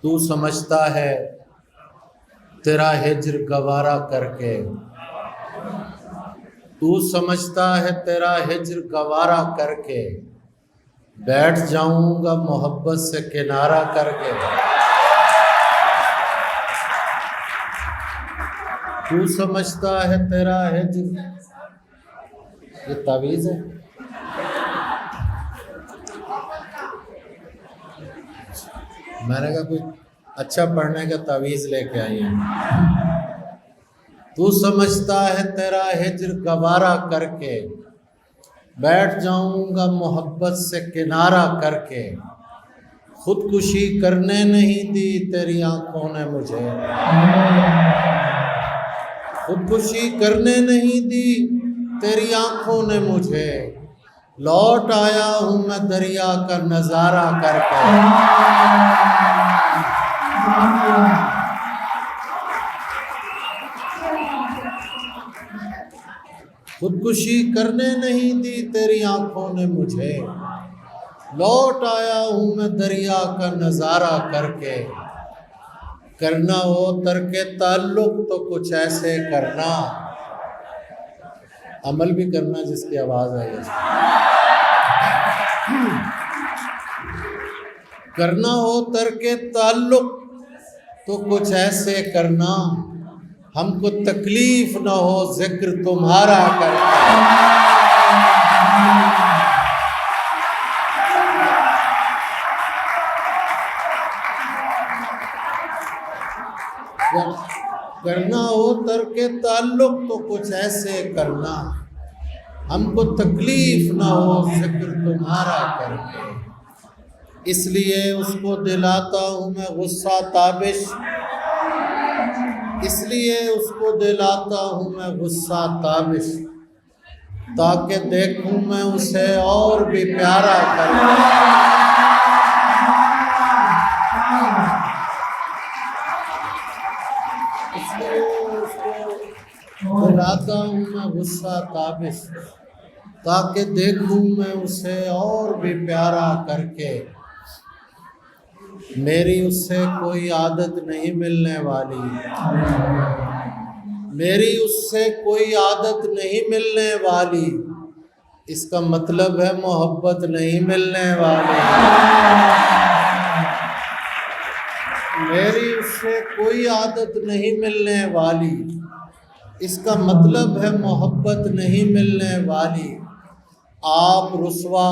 तू समझता है तेरा हिज्र गवारा करके, तू समझता है तेरा हिज्र गवारा करके, बैठ जाऊंगा मोहब्बत से किनारा करके। तू समझता है तेरा हिज्र, ये तावीज़ है। मैंने कहा कोई अच्छा पढ़ने का तावीज़ लेके आइए। तू समझता है तेरा हिज्र गवारा करके, बैठ जाऊंगा मोहब्बत से किनारा करके। खुदकुशी करने नहीं दी तेरी आंखों ने मुझे, खुदकुशी करने नहीं दी तेरी आंखों ने मुझे। लौट आया हूं मैं दरिया का नजारा करके। खुदकुशी करने नहीं दी तेरी आंखों ने मुझे। लौट आया हूं मैं दरिया का नजारा करके। करना हो तरके ताल्लुक तो कुछ ऐसे करना, अमल भी करना जिसकी आवाज आई है। करना हो तरके ताल्लुक तो कुछ ऐसे करना, हमको तकलीफ न हो जिक्र तुम्हारा करके। करना हो तरके ताल्लुक तो कुछ ऐसे करना, हमको तकलीफ न हो जिक्र तुम्हारा करके। इसलिए उसको दिलाता हूँ मैं गुस्सा ताबिश, इसलिए उसको दिलाता हूँ मैं गुस्सा ताबिश, ताकि देखूँ मैं उसे और भी प्यारा करके। दिलाता हूँ मैं गुस्सा ताबिश, ताकि देखूँ मैं उसे और भी प्यारा करके। मेरी उससे कोई आदत नहीं मिलने वाली, मेरी उससे कोई आदत नहीं मिलने वाली, इसका मतलब है मोहब्बत नहीं मिलने वाली। मेरी उससे कोई आदत नहीं मिलने वाली, इसका मतलब है मोहब्बत नहीं मिलने वाली। आप रुसवा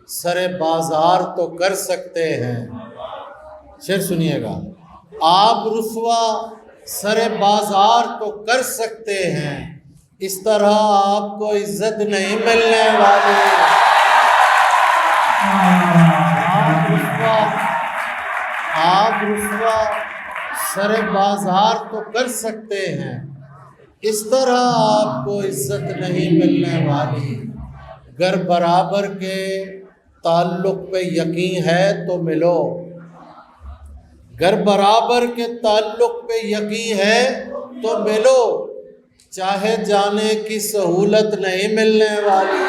सरे बाजार तो कर सकते हैं, शेर सुनिएगा। आप रुसवा सरे बाजार तो कर सकते हैं, इस तरह आपको इज्जत नहीं मिलने वाली। आप रुसवा सरे बाजार तो कर सकते हैं, इस तरह आपको इज्जत नहीं मिलने वाली। गर बराबर के ताल्लुक पे यकीन है तो मिलो, गर बराबर के ताल्लुक पे यकीन है तो मिलो, चाहे जाने की सहूलत नहीं मिलने वाली।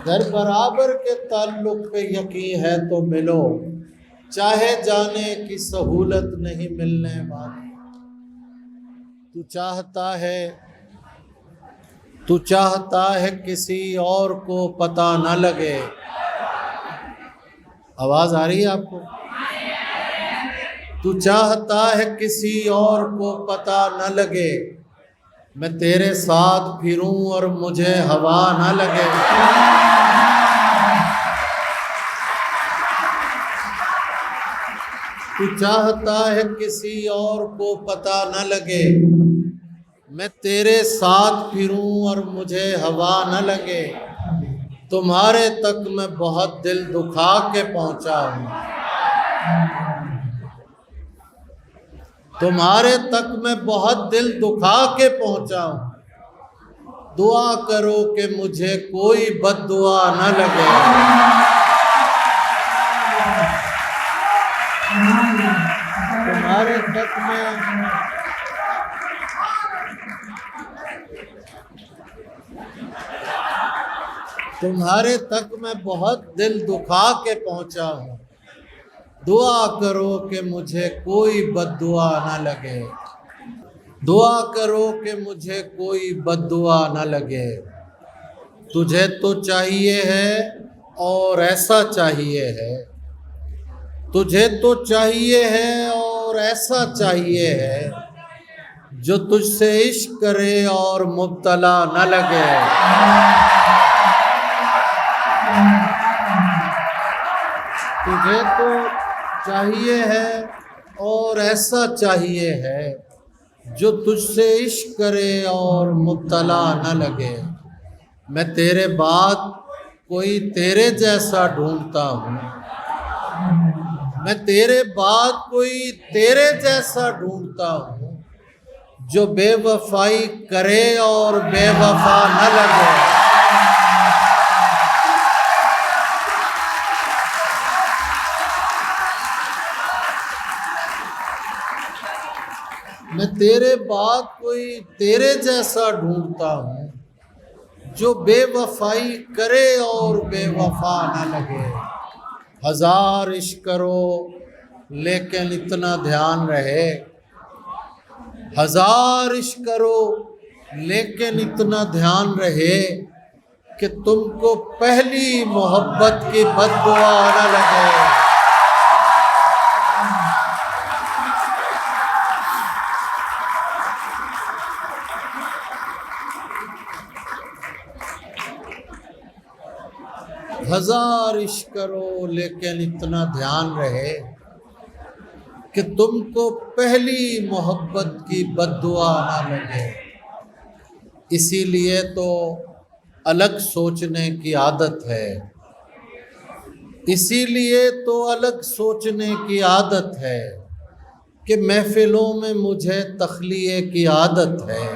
गर बराबर के ताल्लुक पे यकीन है तो मिलो, चाहे जाने की सहूलत नहीं मिलने वाली। तू चाहता है किसी और को पता न लगे। आवाज आ रही है आपको? तू चाहता है किसी और को पता न लगे, मैं तेरे साथ फिरूं और मुझे हवा न लगे। तू चाहता है किसी और को पता न लगे, मैं तेरे साथ फिरूं और मुझे हवा न लगे। तुम्हारे तक मैं बहुत दिल दुखा के पहुंचा हूं, तुम्हारे तक मैं बहुत दिल दुखा के पहुंचा हूं। दुआ करो कि मुझे कोई बद्दुआ न लगे। तुम्हारे तक में तुम्हारे तक मैं बहुत दिल दुखा के पहुंचा हूँ। दुआ करो कि मुझे कोई बद्दुआ न लगे, दुआ करो कि मुझे कोई बद्दुआ न लगे। तुझे तो चाहिए है और ऐसा चाहिए है, तुझे तो चाहिए है और ऐसा चाहिए है, जो तुझसे इश्क करे और मुब्तला न लगे। तुझे तो चाहिए है और ऐसा चाहिए है, जो तुझसे इश्क करे और मुब्तला न लगे। मैं तेरे बाद कोई तेरे जैसा ढूंढता हूँ, मैं तेरे बाद कोई तेरे जैसा ढूंढता हूँ, जो बेवफाई करे और बेवफा न लगे। मैं तेरे बाद कोई तेरे जैसा ढूंढता हूँ, जो बेवफाई करे और बेवफा न लगे। हजार इश्क करो लेकिन इतना ध्यान रहे, हजार इश्क करो लेकिन इतना ध्यान रहे, कि तुमको पहली मोहब्बत की बददुआ न लगे। हजार इश्क करो लेकिन इतना ध्यान रहे, कि तुमको पहली मोहब्बत की बद्दुआ ना लगे। इसीलिए तो अलग सोचने की आदत है, इसीलिए तो अलग सोचने की आदत है, कि महफिलों में मुझे तख्लिये की आदत है,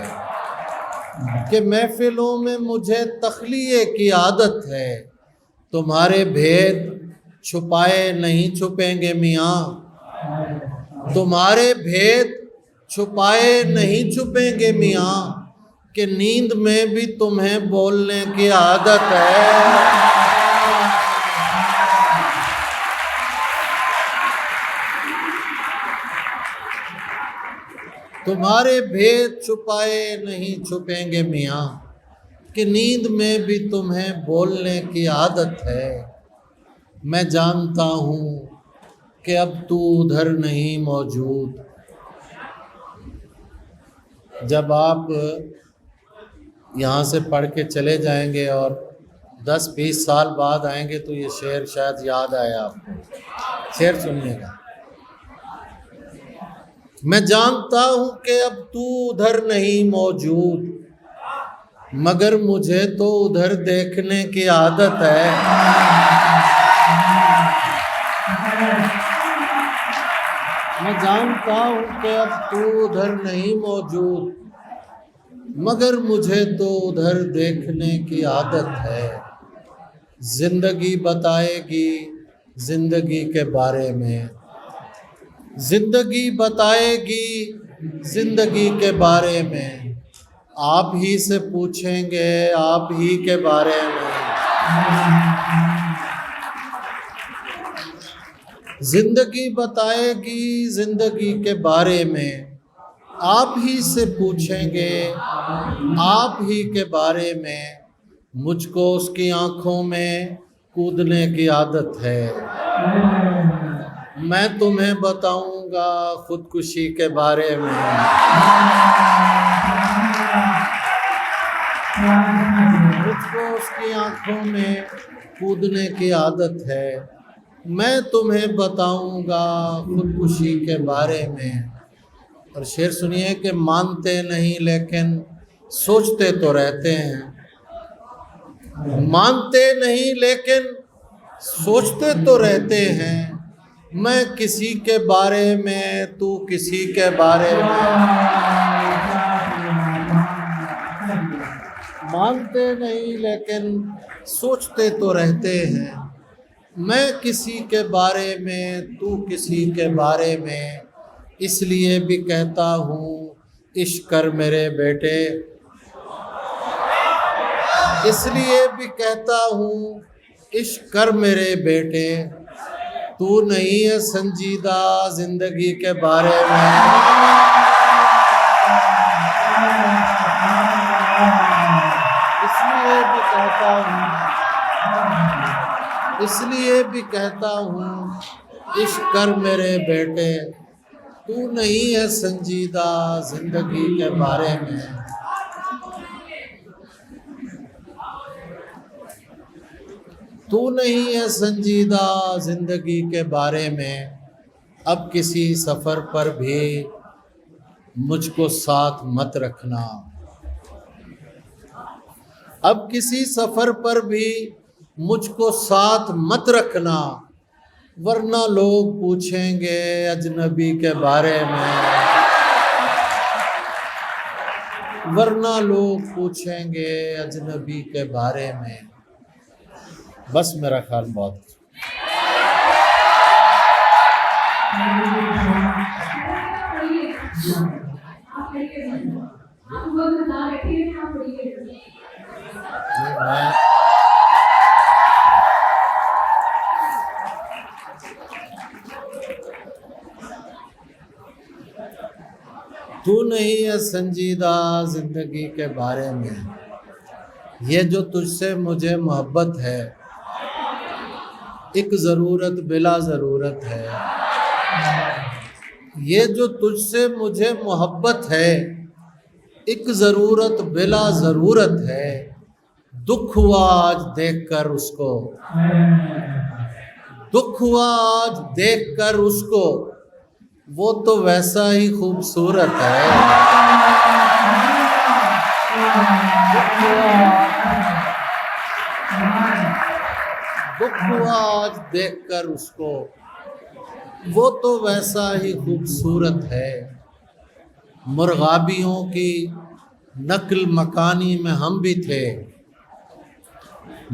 कि महफिलों में मुझे तख्लिये की आदत है। तुम्हारे भेद छुपाए नहीं छुपेंगे मियाँ, तुम्हारे भेद छुपाए नहीं छुपेंगे मियाँ, कि नींद में भी तुम्हें बोलने की आदत है। तुम्हारे भेद छुपाए नहीं छुपेंगे मियाँ, कि नींद में भी तुम्हें बोलने की आदत है। मैं जानता हूँ कि अब तू उधर नहीं मौजूद। जब आप यहाँ से पढ़ के चले जाएंगे और 10-20 साल बाद आएंगे तो ये शेर शायद याद आया आपको। शेर सुनिएगा। मैं जानता हूँ कि अब तू उधर नहीं मौजूद, मगर मुझे तो उधर देखने की आदत है। मैं जानता हूँ कि अब तू उधर नहीं मौजूद, मगर मुझे तो उधर देखने की आदत है। जिंदगी बताएगी जिंदगी के बारे में, जिंदगी बताएगी जिंदगी के बारे में, आप ही से पूछेंगे आप ही के बारे में। जिंदगी बताएगी जिंदगी के बारे में, आप ही से पूछेंगे आप ही के बारे में। मुझको उसकी आंखों में कूदने की आदत है। मैं तुम्हें बताऊंगा खुदकुशी के बारे में। मुझको उसकी आंखों में कूदने की आदत है। मैं तुम्हें बताऊंगा खुदकुशी के बारे में। और शेर सुनिए कि मानते नहीं लेकिन सोचते तो रहते हैं, मानते नहीं लेकिन सोचते तो रहते हैं। मैं किसी के बारे में तू किसी के बारे में, मानते नहीं लेकिन सोचते तो रहते हैं। मैं किसी के बारे में तू किसी के बारे में, इसलिए भी कहता हूँ इश्क कर मेरे बेटे, इसलिए भी कहता हूँ इश्क कर मेरे बेटे, तू नहीं है संजीदा जिंदगी के बारे में। इसलिए भी कहता हूँ इश्क कर मेरे बेटे, तू नहीं है संजीदा जिंदगी के बारे में। तू नहीं है संजीदा जिंदगी के बारे में। अब किसी सफ़र पर भी मुझको साथ मत रखना। अब किसी सफ़र पर भी मुझको साथ मत रखना, वरना लोग पूछेंगे अजनबी के बारे में। वरना लोग पूछेंगे अजनबी के बारे में। बस मेरा ख्याल बहुत तू नहीं है संजीदा जिंदगी के बारे में। ये जो तुझसे मुझे मोहब्बत है, एक ज़रूरत बिला ज़रूरत है। ये जो तुझसे मुझे मोहब्बत है, एक ज़रूरत बिला ज़रूरत है। दुख हुआ आज देखकर उसको, दुख हुआ आज देखकर उसको, वो तो वैसा ही खूबसूरत है। दुख हुआ आज देखकर उसको, वो तो वैसा ही खूबसूरत है। मुर्गाबियों की नक्ल मकानी में हम भी थे,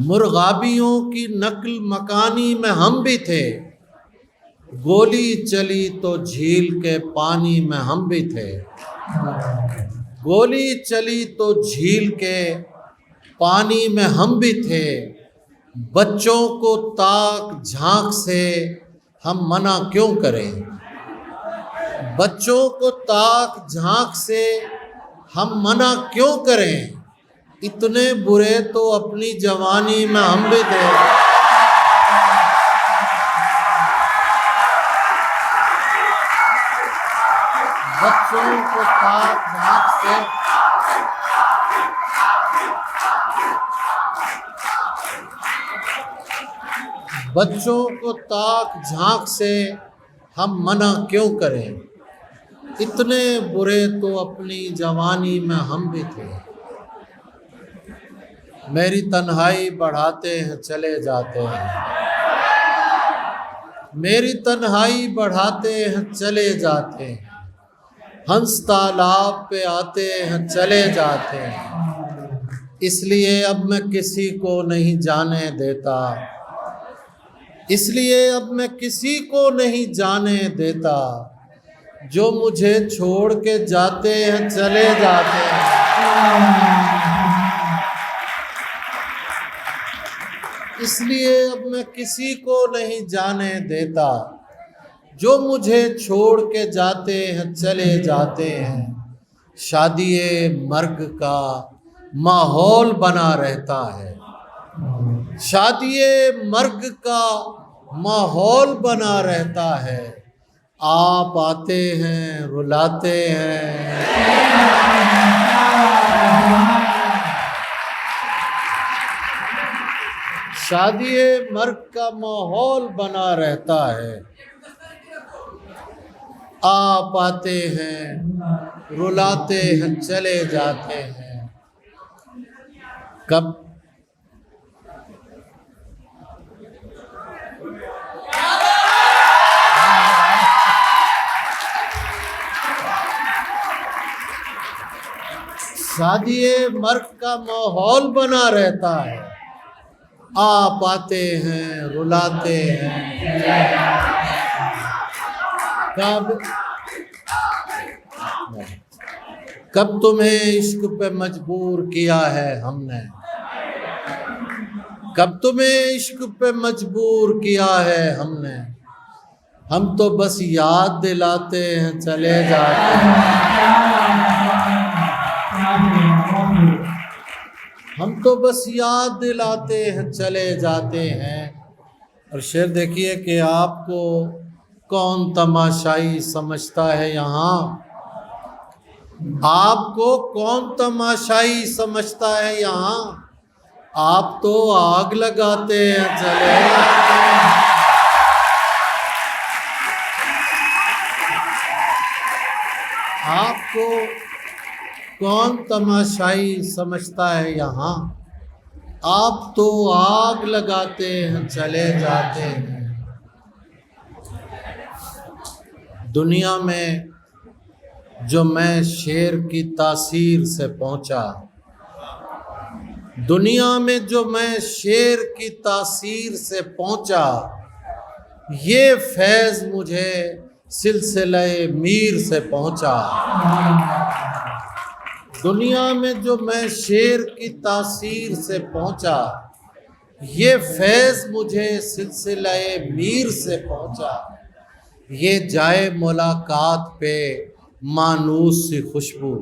मुर्गाबियों की नक्ल मकानी में हम भी थे। गोली चली तो झील के पानी में हम भी थे। गोली चली तो झील के पानी में हम भी थे। बच्चों को ताक झांक से हम मना क्यों करें? बच्चों को ताक झांक से हम मना क्यों करें? इतने बुरे तो अपनी जवानी में हम भी थे। बच्चों को ताक झांक से बच्चों को ताक झांक से हम मना क्यों करें? इतने बुरे तो अपनी जवानी में हम भी थे। मेरी तन्हाई बढ़ाते हैं चले जाते हैं, मेरी तन्हाई बढ़ाते हैं चले जाते हैं। हंस तालाब पे आते हैं चले जाते हैं। इसलिए अब मैं किसी को नहीं जाने देता, इसलिए अब मैं किसी को नहीं जाने देता। जो मुझे छोड़ के जाते हैं चले जाते हैं। इसलिए अब मैं किसी को नहीं जाने देता। जो मुझे छोड़ के जाते हैं चले जाते हैं। शादी मर्ग का माहौल बना रहता है, शादी मर्ग का माहौल बना रहता है। आप आते हैं रुलाते हैं, शादी मर्ग का माहौल बना रहता है। आप आते हैं रुलाते हैं चले जाते हैं। कब शादी मर्ग का माहौल बना रहता है। आप आते हैं रुलाते हैं। कब तुम्हें इश्क पे मजबूर किया है हमने? कब तुम्हें इश्क पे मजबूर किया है हमने, हम तो बस याद दिलाते हैं चले जाते हैं। हम तो बस याद दिलाते हैं चले जाते हैं। और शेर देखिए कि आपको कौन तमाशाई समझता है यहाँ, आपको कौन तमाशाई समझता है यहाँ, आप तो आग लगाते हैं चले जाते हैं। आपको कौन तमाशाई समझता है यहाँ, आप तो आग लगाते हैं चले जाते हैं। दुनिया में जो मैं शेर की तासीर से पहुंचा, दुनिया में जो मैं शेर की तासीर से पहुंचा, ये फैज़ मुझे सिलसिले मीर से पहुंचा। दुनिया में जो मैं शेर की तासीर से पहुंचा, ये फैज़ मुझे सिलसिले मीर से पहुंचा। ये जाए मुलाकात पे मानूस सी खुशबू,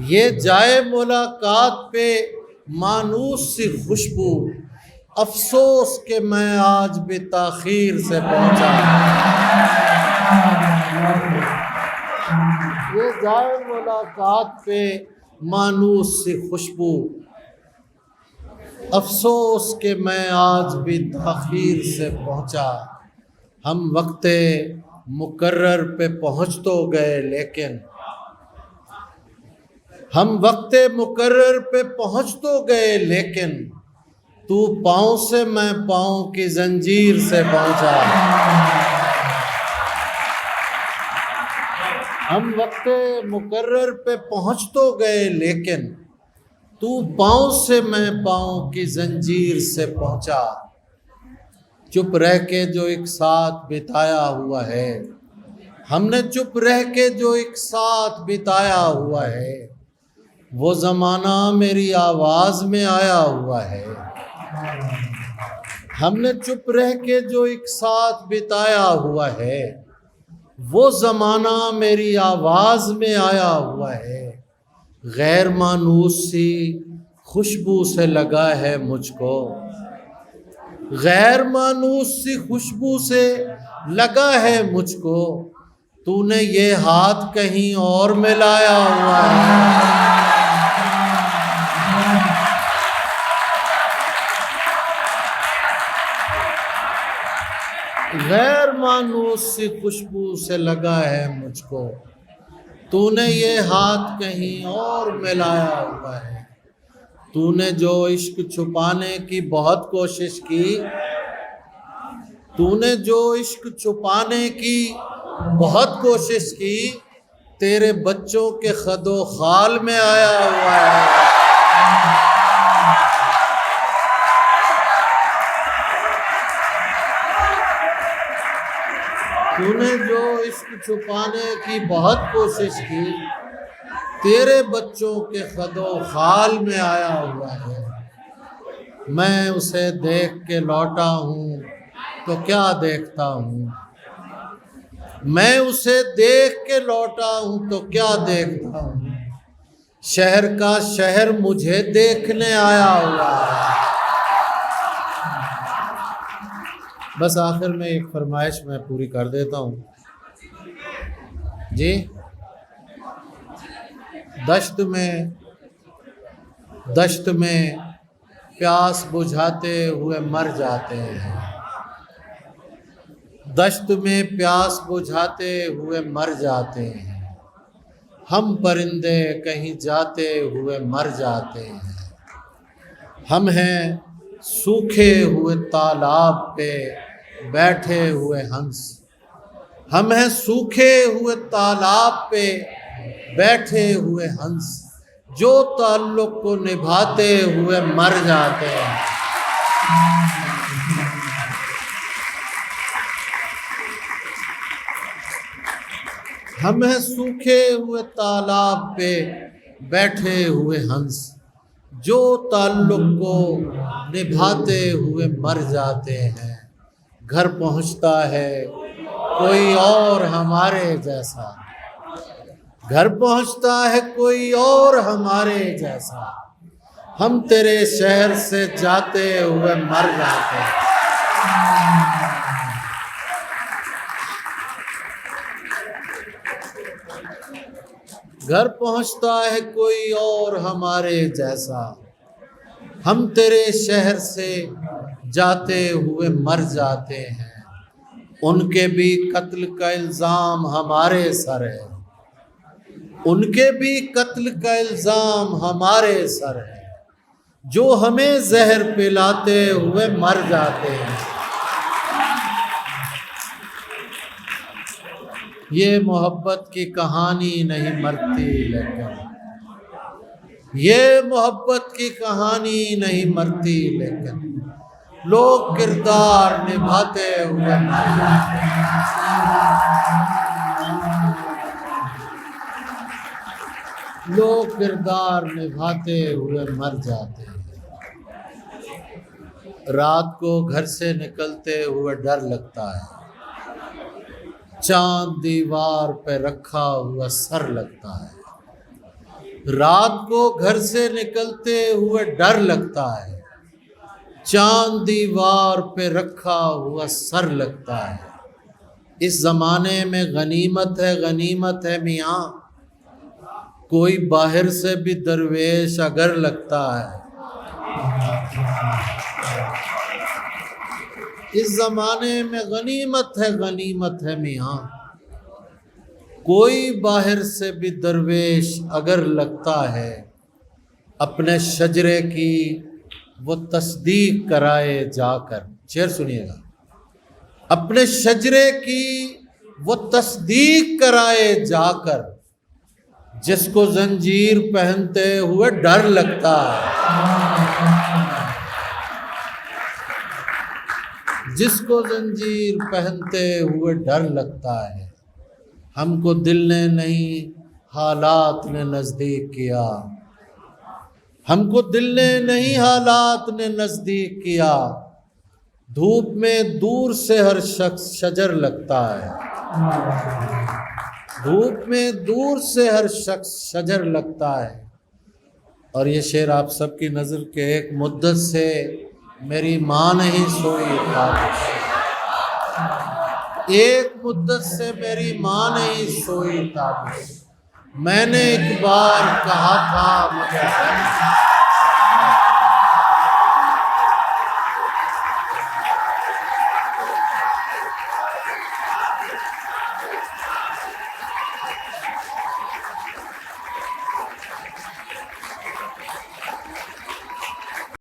ये जाए मुलाकात पे मानूस सी खुशबू, अफसोस के मैं आज भी ताखीर से पहुंचा। ये जाए मुलाकात पे मानूस सी खुशबू, अफसोस के मैं आज भी ताखीर से पहुंचा। हम वक्ते मुकर्रर पे पहुंच तो गए लेकिन, हम वक्ते मुकर्रर पे पहुंच तो गए लेकिन, तू पाँव से मैं पाँव की जंजीर से पहुंचा। हम वक्ते मुकर्रर पे पहुंच तो गए लेकिन, तू पाँव से मैं पाँव की जंजीर से पहुंचा। चुप रह के जो एक साथ बिताया हुआ है, हमने चुप रह के जो एक साथ बिताया हुआ है, वो ज़माना मेरी आवाज़ में आया हुआ है। हमने चुप रह के जो एक साथ बिताया हुआ है, वो ज़माना मेरी आवाज़ में आया हुआ है। गैर मानूस सी खुशबू से लगा है मुझको, गैर मानूस सी खुशबू से लगा है मुझको, तूने ये हाथ कहीं और मिलाया हुआ है। गैर मानूस सी खुशबू से लगा है मुझको, तूने ये हाथ कहीं और मिलाया हुआ है। तूने जो इश्क छुपाने की बहुत कोशिश की, तूने जो इश्क छुपाने की बहुत कोशिश की, तेरे बच्चों के खदो खाल में आया हुआ है। तूने जो इश्क छुपाने की बहुत कोशिश की, तेरे बच्चों के खदो खाल में आया हुआ है। मैं उसे देख के लौटा हूँ तो क्या देखता हूँ, मैं उसे देख के लौटा हूँ तो क्या देखता हूँ, शहर का शहर मुझे देखने आया हुआ है। बस आखिर में एक फरमाइश मैं पूरी कर देता हूँ जी। दश्त में प्यास बुझाते हुए मर जाते हैं, दश्त में प्यास बुझाते हुए मर जाते हैं। हम परिंदे कहीं जाते हुए मर जाते हैं। हम हैं सूखे हुए तालाब पे बैठे हुए हंस, हम हैं सूखे हुए तालाब पे बैठे हुए हंस, जो ताल्लुक़ को निभाते हुए मर जाते हैं। हम हैं सूखे हुए तालाब पे बैठे हुए हंस, जो ताल्लुक़ को निभाते हुए मर जाते हैं। घर पहुंचता है कोई और हमारे जैसा, घर पहुंचता है कोई और हमारे जैसा, हम तेरे शहर से जाते हुए मर जाते हैं। घर पहुंचता है कोई और हमारे जैसा, हम तेरे शहर से जाते हुए मर जाते हैं। उनके भी कत्ल का इल्ज़ाम हमारे सर है, उनके भी कत्ल का इल्ज़ाम हमारे सर है, जो हमें जहर पिलाते हुए मर जाते हैं। ये मोहब्बत की कहानी नहीं मरती, लेकिन ये मोहब्बत की कहानी नहीं मरती, लेकिन लोग किरदार निभाते हुए मर जाते हैं। लोग किरदार निभाते हुए मर जाते हैं। रात को घर से निकलते हुए डर लगता है, चांद दीवार पे रखा हुआ सर लगता है। रात को घर से निकलते हुए डर लगता है, चांद दीवार पे रखा हुआ सर लगता है। इस ज़माने में गनीमत है मियाँ, कोई बाहर से भी दरवेश अगर लगता है। इस ज़माने में गनीमत है मियाँ, कोई बाहर से भी दरवेश अगर लगता है। अपने शजरे की वो तस्दीक कराए जाकर, शेर सुनिएगा, अपने शजरे की वो तस्दीक कराए जाकर, जिसको जंजीर पहनते हुए डर लगता है, जिसको जंजीर पहनते हुए डर लगता है। हमको दिल ने नहीं हालात ने नज़दीक किया, हमको दिल ने नहीं हालात ने नज़दीक किया। धूप में दूर से हर शख्स शजर लगता है, धूप में दूर से हर शख्स शजर लगता है। और ये शेर आप सबकी नज़र के एक मुद्दत से मेरी माँ नहीं सोई ताबिश, एक मुद्दत से मेरी माँ नहीं सोई ताबिश। मैंने एक बार कहा था मगर